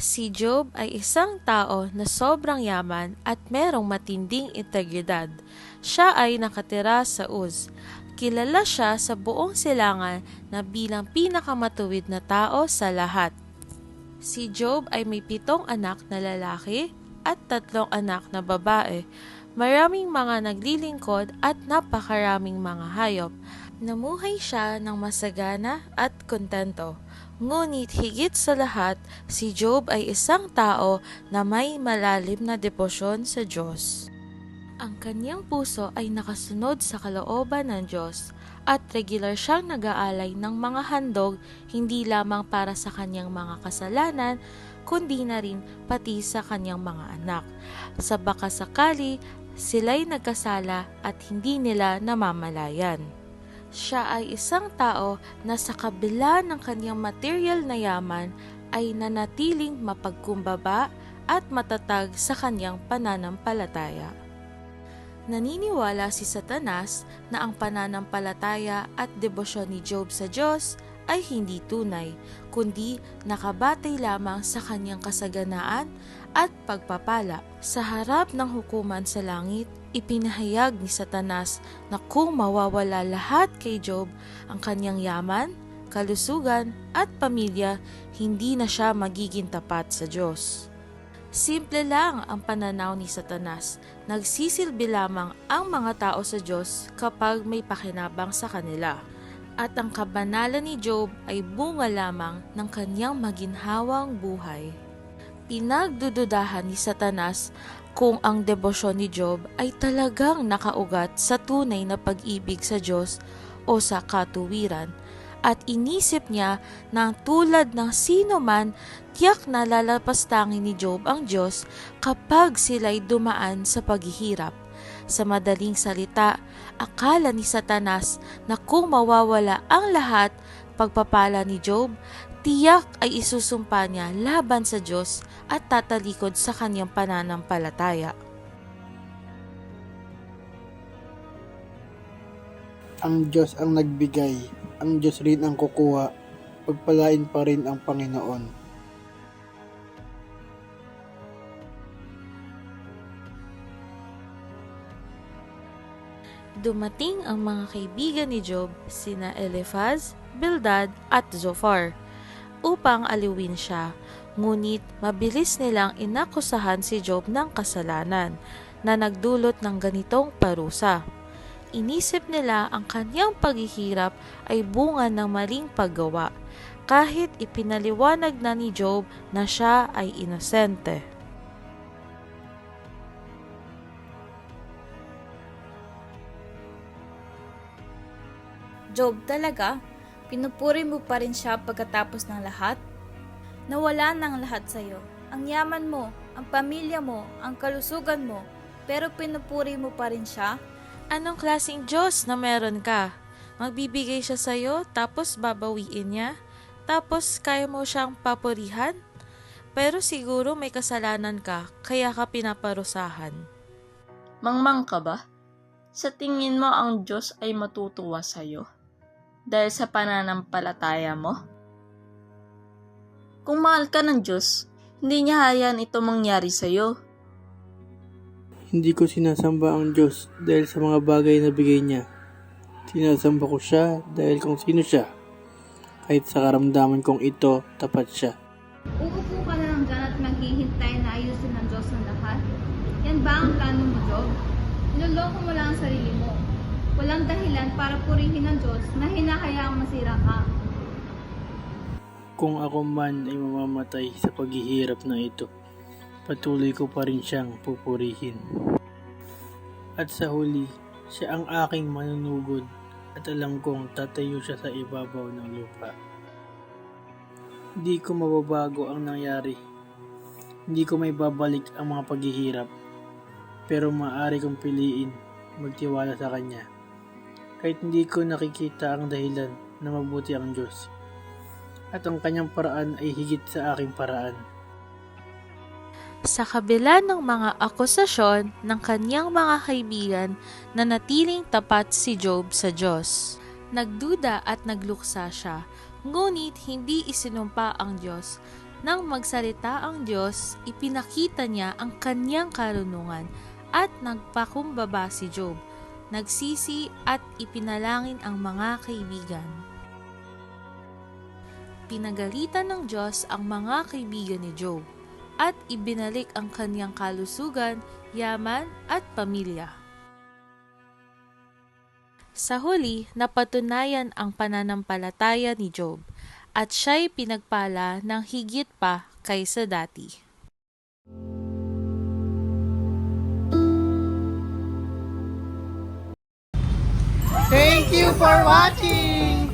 Si Job ay isang tao na sobrang yaman at merong matinding integridad. Siya ay nakatira sa Uz. Kilala siya sa buong silangan na bilang pinakamatuwid na tao sa lahat. Si Job ay may 7 anak na lalaki at 3 anak na babae. Maraming mga naglilingkod at napakaraming mga hayop. Namuhay siya ng masagana at kontento. Ngunit higit sa lahat, si Job ay isang tao na may malalim na debosyon sa Diyos. Ang kanyang puso ay nakasunod sa kalooban ng Diyos at regular siyang nag-aalay ng mga handog hindi lamang para sa kanyang mga kasalanan, kundi na rin pati sa kanyang mga anak. Sa baka sakali, sila'y nagkasala at hindi nila namamalayan. Siya ay isang tao na sa kabila ng kanyang material na yaman ay nanatiling mapagkumbaba at matatag sa kanyang pananampalataya. Naniniwala si Satanas na ang pananampalataya at debosyon ni Job sa Diyos ay hindi tunay, kundi nakabatay lamang sa kanyang kasaganaan at pagpapala. Sa harap ng hukuman sa langit, ipinahayag ni Satanas na kung mawawala lahat kay Job, ang kanyang yaman, kalusugan at pamilya, hindi na siya magiging tapat sa Diyos. Simple lang ang pananaw ni Satanas. Nagsisilbi lamang ang mga tao sa Diyos kapag may pakinabang sa kanila. At ang kabanalan ni Job ay bunga lamang ng kanyang maginhawang buhay. Pinagdududahan ni Satanas kung ang debosyon ni Job ay talagang nakaugat sa tunay na pag-ibig sa Diyos o sa katuwiran. At inisip niya na tulad ng sino man, tiyak na lalapastangin ni Job ang Diyos kapag sila'y dumaan sa paghihirap. Sa madaling salita, akala ni Satanas na kung mawawala ang lahat, pagpapala ni Job, tiyak ay isusumpa niya laban sa Diyos at tatalikod sa kanyang pananampalataya. Ang Diyos ang nagbigay, ang Diyos rin ang kukuha, pagpalain pa rin ang Panginoon. Dumating ang mga kaibigan ni Job, sina Eliphaz, Bildad at Zophar, upang aliwin siya. Ngunit mabilis nilang inakusahan si Job ng kasalanan na nagdulot ng ganitong parusa. Inisip nila ang kanyang paghihirap ay bunga ng maling paggawa, kahit ipinaliwanag na ni Job na siya ay inosente. Job, talaga? Pinupuri mo pa rin siya pagkatapos ng lahat? Nawala ng lahat sa'yo. Ang yaman mo, ang pamilya mo, ang kalusugan mo, pero pinupuri mo pa rin siya? Anong klaseng Diyos na meron ka? Magbibigay siya sa'yo, tapos babawiin niya? Tapos kaya mo siyang papurihan? Pero siguro may kasalanan ka, kaya ka pinaparusahan. Mangmang ka ba? Sa tingin mo ang Diyos ay matutuwa sa'yo? Dahil sa pananampalataya mo? Kung mahal ka ng Diyos, hindi niya hayaan ito mangyari sa'yo. Hindi ko sinasamba ang Diyos dahil sa mga bagay na bigay niya. Sinasamba ko siya dahil kung sino siya. Kahit sa karamdaman kong ito, tapat siya. Uupo ka na lang dyan at maghihintay na ayusin ng Diyos ang lahat? Yan ba ang plano mo, Job? Niloloko mo lang ang sarili mo. Walang dahilan para purihin ng Diyos na hinahayaang masira ka. Kung ako man ay mamamatay sa paghihirap na ito, patuloy ko pa rin siyang pupurihin. At sa huli, siya ang aking manunugod at alam kong tatayo siya sa ibabaw ng lupa. Hindi ko mababago ang nangyari. Hindi ko may babalik ang mga paghihirap. Pero maaari kong piliin magtiwala sa Kanya. Kahit hindi ko nakikita ang dahilan na mabuti ang Diyos. At ang Kanyang paraan ay higit sa aking paraan. Sa kabila ng mga akusasyon ng kanyang mga kaibigan, nanatiling tapat si Job sa Diyos. Nagduda at nagluksa siya, ngunit hindi isinumpa ang Diyos. Nang magsalita ang Diyos, ipinakita niya ang kanyang karunungan at nagpakumbaba si Job, nagsisi at ipinalangin ang mga kaibigan. Pinagalitan ng Diyos ang mga kaibigan ni Job at ibinalik ang kanyang kalusugan, yaman at pamilya. Sa huli, napatunayan ang pananampalataya ni Job at siya'y pinagpala ng higit pa kaysa dati. Thank you for watching!